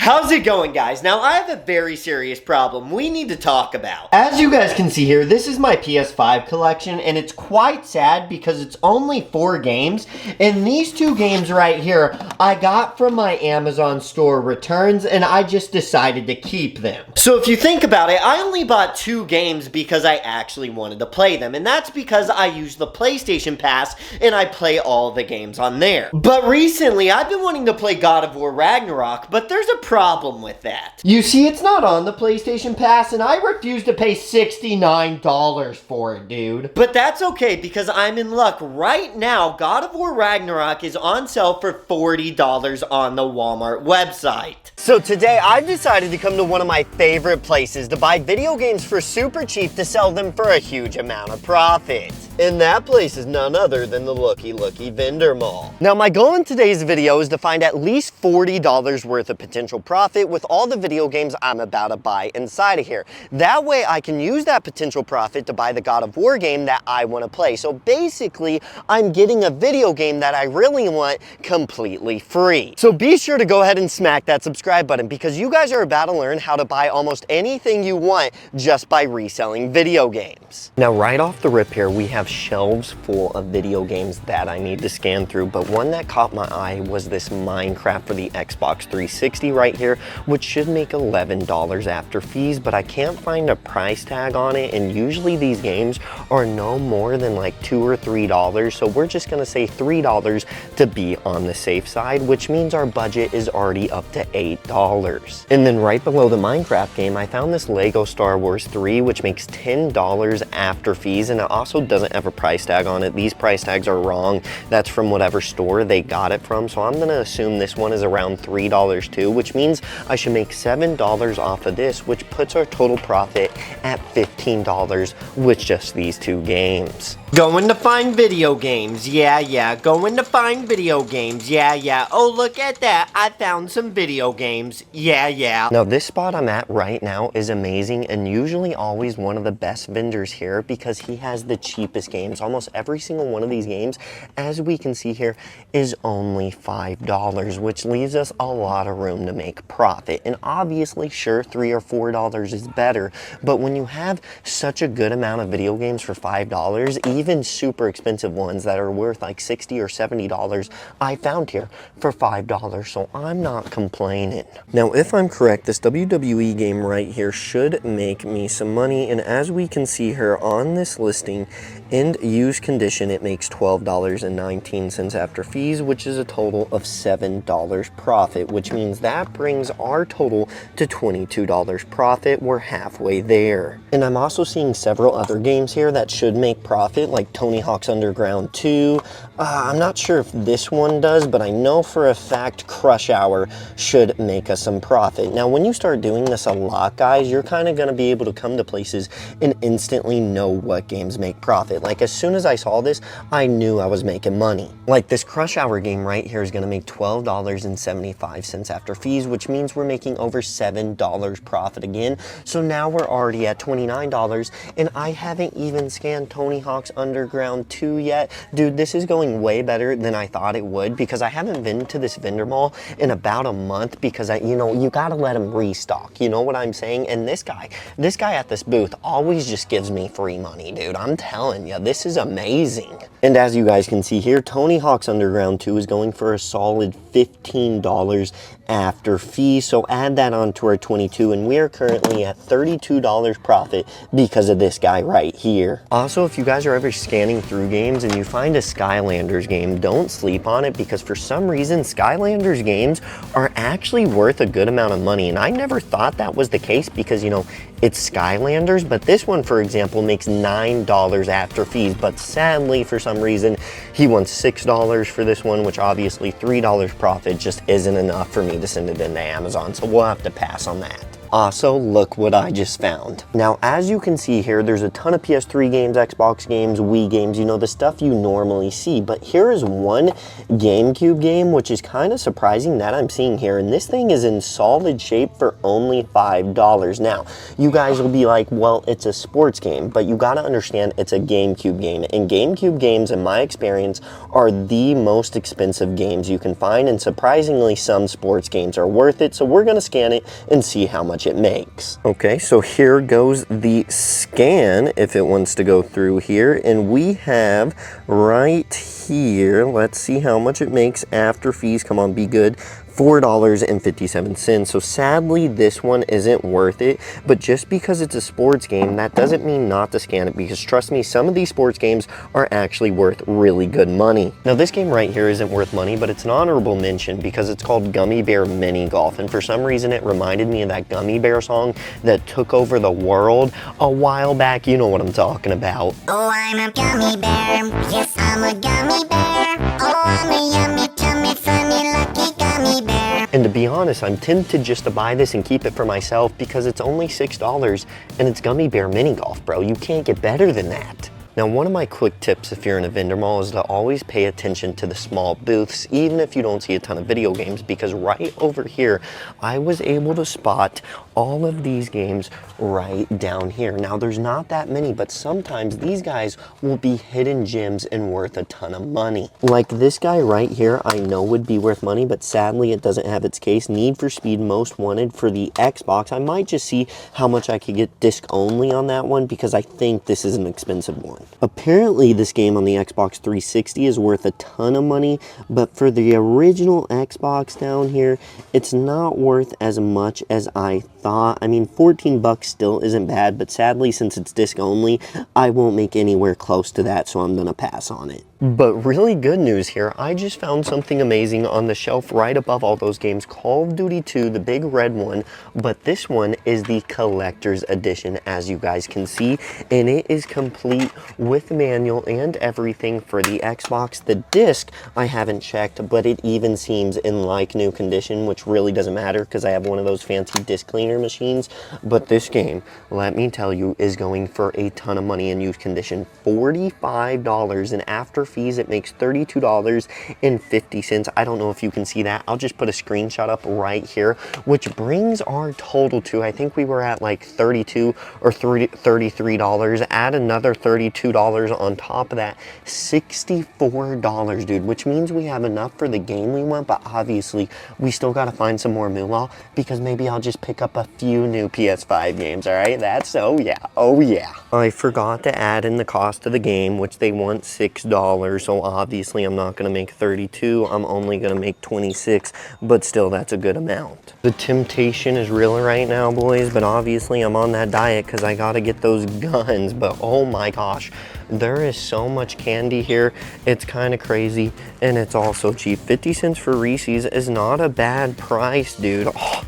How's it going, guys? Now, I have a very serious problem we need to talk about. As you guys can see here, this is my PS5 collection, and it's quite sad because it's only 4 games, and these 2 games right here, I got from my Amazon store returns, and I just decided to keep them. So if you think about it, I only bought 2 games because I actually wanted to play them, and that's because I use the PlayStation Pass, and I play all the games on there. But recently, I've been wanting to play God of War Ragnarok, but there's a problem with that. You see, it's not on the PlayStation Pass, and I refuse to pay $69 for it, dude. But that's okay, because I'm in luck. Right now, God of War Ragnarok is on sale for $40 on the Walmart website. So today, I've decided to come to one of my favorite places to buy video games for super cheap to sell them for a huge amount of profit. And that place is none other than the Looky Vendor Mall. Now, my goal in today's video is to find at least $40 worth of potential profit with all the video games I'm about to buy inside of here. That way, I can use that potential profit to buy the God of War game that I want to play. So basically, I'm getting a video game that I really want completely free. So be sure to go ahead and smack that subscribe button because you guys are about to learn how to buy almost anything you want just by reselling video games. Now, right off the rip here, we have shelves full of video games that I need to scan through, but one that caught my eye was this Minecraft for the Xbox 360 right here, which should make $11 after fees, but I can't find a price tag on it, and usually these games are no more than like $2 or $3, so we're just gonna say $3 to be on the safe side, which means our budget is already up to $8. And then right below the Minecraft game, I found this Lego Star Wars 3, which makes $10 after fees, and it also doesn't have a price tag on it. These price tags are wrong. That's from whatever store they got it from, so I'm gonna assume this one is around $3 too, which means I should make $7 off of this, which puts our total profit at $15 with just these 2 games. Going to find video games, yeah. Going to find video games, yeah. Oh, look at that, I found some video games, yeah. Now, this spot I'm at right now is amazing and usually always one of the best vendors here because he has the cheapest games. Almost every single one of these games, as we can see here, is only $5, which leaves us a lot of room to make profit. And obviously, sure, $3 or $4 is better, but when you have such a good amount of video games for $5, even super expensive ones that are worth like $60 or $70, I found here for $5, so I'm not complaining. Now, if I'm correct, this WWE game right here should make me some money, and as we can see here on this listing, in use condition, it makes $12.19 after fees, which is a total of $7 profit, which means that brings our total to $22 profit. We're halfway there. And I'm also seeing several other games here that should make profit, like Tony Hawk's Underground 2. I'm not sure if this one does, but I know for a fact Crush Hour should make us some profit. Now, when you start doing this a lot, guys, you're kind of going to be able to come to places and instantly know what games make profit. Like, as soon as I saw this, I knew I was making money. Like, this Crush Hour game right here is going to make $12.75 after fees, which means we're making over $7 profit again. So now we're already at $29, and I haven't even scanned Tony Hawk's Underground 2 yet. Dude, this is going way better than I thought it would because I haven't been to this vendor mall in about a month because you gotta let him restock. You know what I'm saying? And this guy at this booth always just gives me free money, dude. I'm telling you, this is amazing. And as you guys can see here, Tony Hawk's Underground 2 is going for a solid $15 after fees, so add that on to our 22, and we are currently at $32 profit because of this guy right here. Also, if you guys are ever scanning through games and you find a Skylanders game, don't sleep on it because for some reason Skylanders games are actually worth a good amount of money, and I never thought that was the case because it's Skylanders, but this one, for example, makes $9 after fees, but sadly, for some reason, he wants $6 for this one, which obviously $3 profit just isn't enough for me to send it into Amazon, so we'll have to pass on that. Also, look what I just found. Now, as you can see here, there's a ton of PS3 games, Xbox games, Wii games, you know, the stuff you normally see. But here is one GameCube game, which is kind of surprising that I'm seeing here. And this thing is in solid shape for only $5. Now, you guys will be like, well, it's a sports game, but you got to understand it's a GameCube game. And GameCube games, in my experience, are the most expensive games you can find. And surprisingly, some sports games are worth it. So we're going to scan it and see how much it makes. Okay, so here goes the scan if it wants to go through here, and we have right here, let's see how much it makes after fees. Come on, be good. $4.57. So sadly, this one isn't worth it, but just because it's a sports game, that doesn't mean not to scan it, because trust me, some of these sports games are actually worth really good money. Now, this game right here isn't worth money, but it's an honorable mention because it's called Gummy Bear Mini Golf, and for some reason, it reminded me of that Gummy Bear song that took over the world a while back. You know what I'm talking about. Oh, I'm a gummy bear. Yes, I'm a gummy bear. Oh, I'm a yummy, tummy, funny, lucky gummy bear. And to be honest, I'm tempted just to buy this and keep it for myself because it's only $6 and it's Gummy Bear Mini Golf, bro. You can't get better than that. Now, one of my quick tips if you're in a vendor mall is to always pay attention to the small booths, even if you don't see a ton of video games, because right over here, I was able to spot all of these games right down here. Now, there's not that many, but sometimes these guys will be hidden gems and worth a ton of money. Like this guy right here, I know would be worth money, but sadly it doesn't have its case. Need for Speed Most Wanted for the Xbox. I might just see how much I could get disc only on that one, because I think this is an expensive one. Apparently, this game on the Xbox 360 is worth a ton of money, but for the original Xbox down here, it's not worth as much as I thought. I mean, 14 bucks still isn't bad, but sadly, since it's disc only, I won't make anywhere close to that, so I'm gonna pass on it. But really good news here, I just found something amazing on the shelf right above all those games. Call of Duty 2, the big red one, but this one is the collector's edition, as you guys can see, and it is complete with manual and everything for the Xbox. The disc, I haven't checked, but it even seems in like new condition, which really doesn't matter because I have one of those fancy disc cleaner machines. But this game, let me tell you, is going for a ton of money in used condition. $45, and after fees it makes $32.50. I don't know if you can see that. I'll just put a screenshot up right here, which brings our total to, I think we were at like $32 or $33. Add another $32 on top of that, $64, dude, which means we have enough for the game we want, but obviously we still got to find some more moolah, because maybe I'll just pick up a few new PS5 games. All right, that's oh yeah. I forgot to add in the cost of the game, which they want $6. So obviously I'm not going to make 32. I'm only going to make 26, but still that's a good amount. The temptation is real right now, boys, but obviously I'm on that diet because I got to get those guns. But oh my gosh, there is so much candy here. It's kind of crazy, and it's also cheap. 50 cents for Reese's is not a bad price, dude. Oh,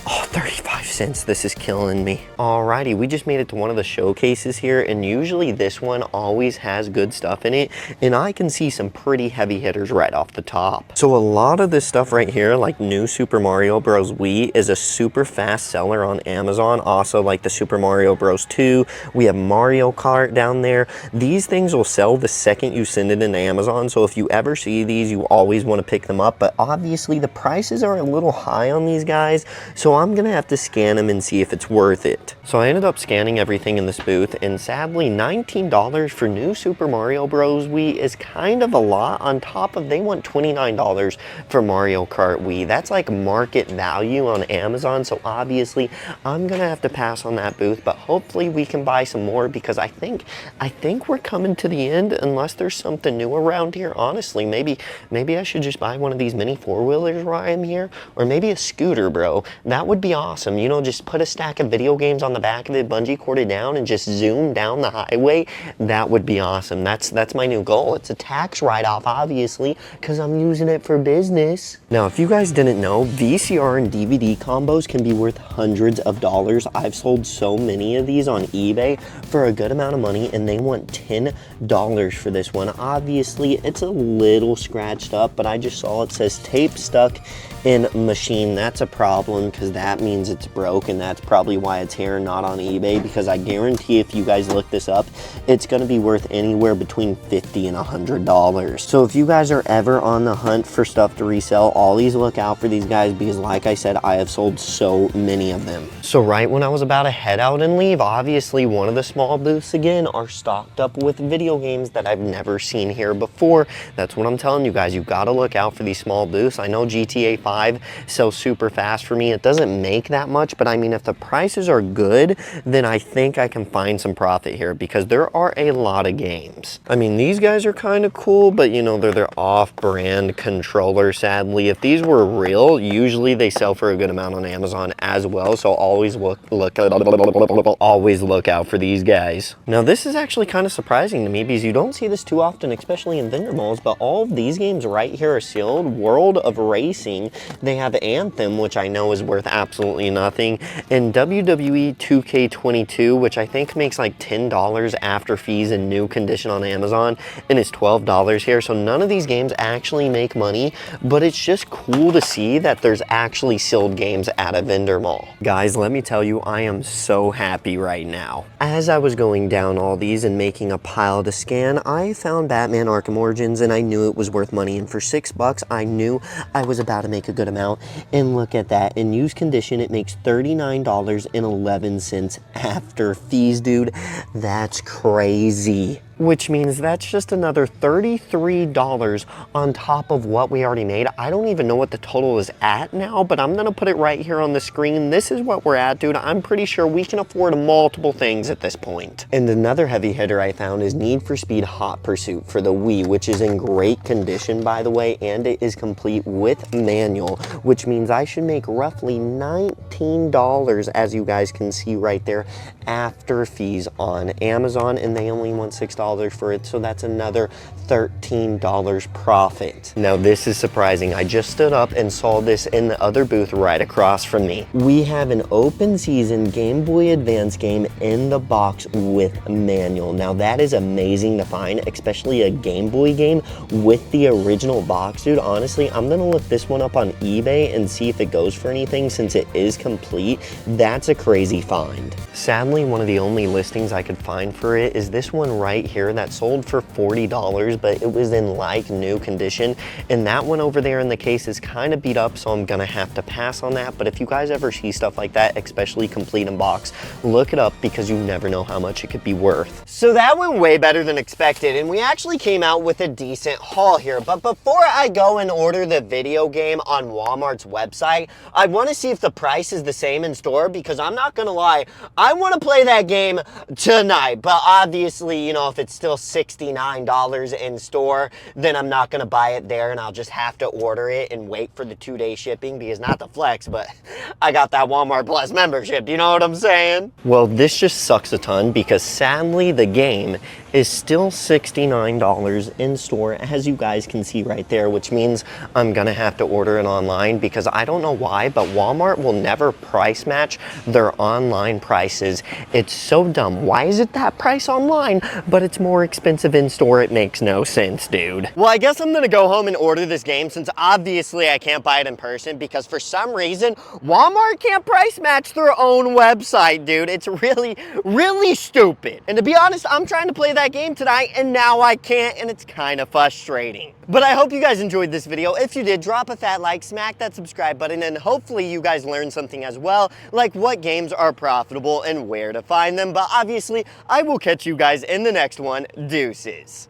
35 cents, this is killing me. Alrighty, we just made it to one of the showcases here, and usually this one always has good stuff in it, and I can see some pretty heavy hitters right off the top. So a lot of this stuff right here, like new Super Mario Bros. Wii, is a super fast seller on Amazon. Also, like the Super Mario Bros. 2, we have Mario Kart down there. These things will sell the second you send it into Amazon, so if you ever see these, you always want to pick them up, but obviously the prices are a little high on these guys, so I'm gonna have to scan them and see if it's worth it. So I ended up scanning everything in this booth, and sadly $19 for new Super Mario Bros. Wii is kind of a lot. On top of, they want $29 for Mario Kart Wii. That's like market value on Amazon, so obviously I'm gonna have to pass on that booth, but hopefully we can buy some more, because I think we're coming to the end unless there's something new around here. Honestly, maybe I should just buy one of these mini four-wheelers while I'm here, or maybe a scooter, bro. That would be awesome. You know, just put a stack of video games on the back of it, bungee cord it down, and just zoom down the highway. That would be awesome. That's my new goal. It's a tax write-off, obviously, because I'm using it for business. Now, if you guys didn't know, VCR and DVD combos can be worth hundreds of dollars. I've sold so many of these on eBay for a good amount of money, and they want $10 for this one. Obviously, it's a little scratched up, but I just saw it says tape stuck in machine. That's a problem because that means it's broke, and that's probably why it's here, not on eBay, because I guarantee if you guys look this up, it's going to be worth anywhere between $50 and $100. So if you guys are ever on the hunt for stuff to resell, always look out for these guys, because like I said, I have sold so many of them. So right when I was about to head out and leave, obviously one of the small booths again are stocked up with video games that I've never seen here before. That's what I'm telling you guys. You got to look out for these small booths. I know GTA 5 sells super fast for me. It doesn't make that much, but I mean, if the prices are good, then I think I can find some profit here, because there are a lot of games. I mean, these guys are kind of cool, but you know, they're off-brand controllers, sadly. If these were real, usually they sell for a good amount on Amazon as well, so always look out for these guys. Now, this is actually kind of surprising to me, because you don't see this too often, especially in vendor malls, but all of these games right here are sealed. World of Racing, they have Anthem, which I know is worth absolutely nothing, and WWE 2K22, which I think makes like $10 after fees in new condition on Amazon, and it's $12 here. So none of these games actually make money, but it's just cool to see that there's actually sealed games at a vendor mall. Guys, let me tell you, I am so happy right now. As I was going down all these and making a pile to scan, I found Batman Arkham Origins, and I knew it was worth money, and for $6 I knew I was about to make a good amount. And look at that, in used condition it makes $39.11 after fees, dude. That's crazy. Which means that's just another $33 on top of what we already made. I don't even know what the total is at now, but I'm gonna put it right here on the screen. This is what we're at, dude. I'm pretty sure we can afford multiple things at this point. And another heavy hitter I found is Need for Speed Hot Pursuit for the Wii, which is in great condition, by the way, and it is complete with manual, which means I should make roughly $19, as you guys can see right there, after fees on Amazon, and they only want $6 for it, so that's another $13 profit. Now this is surprising. I just stood up and saw this in the other booth right across from me. We have an open season Game Boy Advance game in the box with manual. Now that is amazing to find, especially a Game Boy game with the original box, dude. Honestly, I'm gonna look this one up on eBay and see if it goes for anything, since it is complete. That's a crazy find. Sadly, one of the only listings I could find for it is this one right here that sold for $40, but it was in like new condition, and that one over there in the case is kind of beat up, so I'm gonna have to pass on that. But if you guys ever see stuff like that, especially complete in box, look it up, because you never know how much it could be worth. So that went way better than expected, and we actually came out with a decent haul here. But before I go and order the video game on Walmart's website, I want to see if the price is the same in store, because I'm not gonna lie, I want to play that game tonight. But obviously, you know, if it's still $69 in store, then I'm not gonna buy it there, and I'll just have to order it and wait for the 2-day shipping, because not the flex, but I got that Walmart Plus membership, you know what I'm saying? Well, this just sucks a ton, because sadly the game is still $69 in store, as you guys can see right there, which means I'm gonna have to order it online, because I don't know why, but Walmart will never price match their online prices. It's so dumb. Why is it that price online, but it's more expensive in store? It makes no sense, dude. Well, I guess I'm gonna go home and order this game, since obviously I can't buy it in person, because for some reason Walmart can't price match their own website, dude. It's really, really stupid. And to be honest, I'm trying to play that game tonight, and now I can't, and it's kind of frustrating. But I hope you guys enjoyed this video. If you did, drop a fat like, smack that subscribe button, and hopefully you guys learned something as well, like what games are profitable and where to find them. But obviously, I will catch you guys in the next one. Deuces.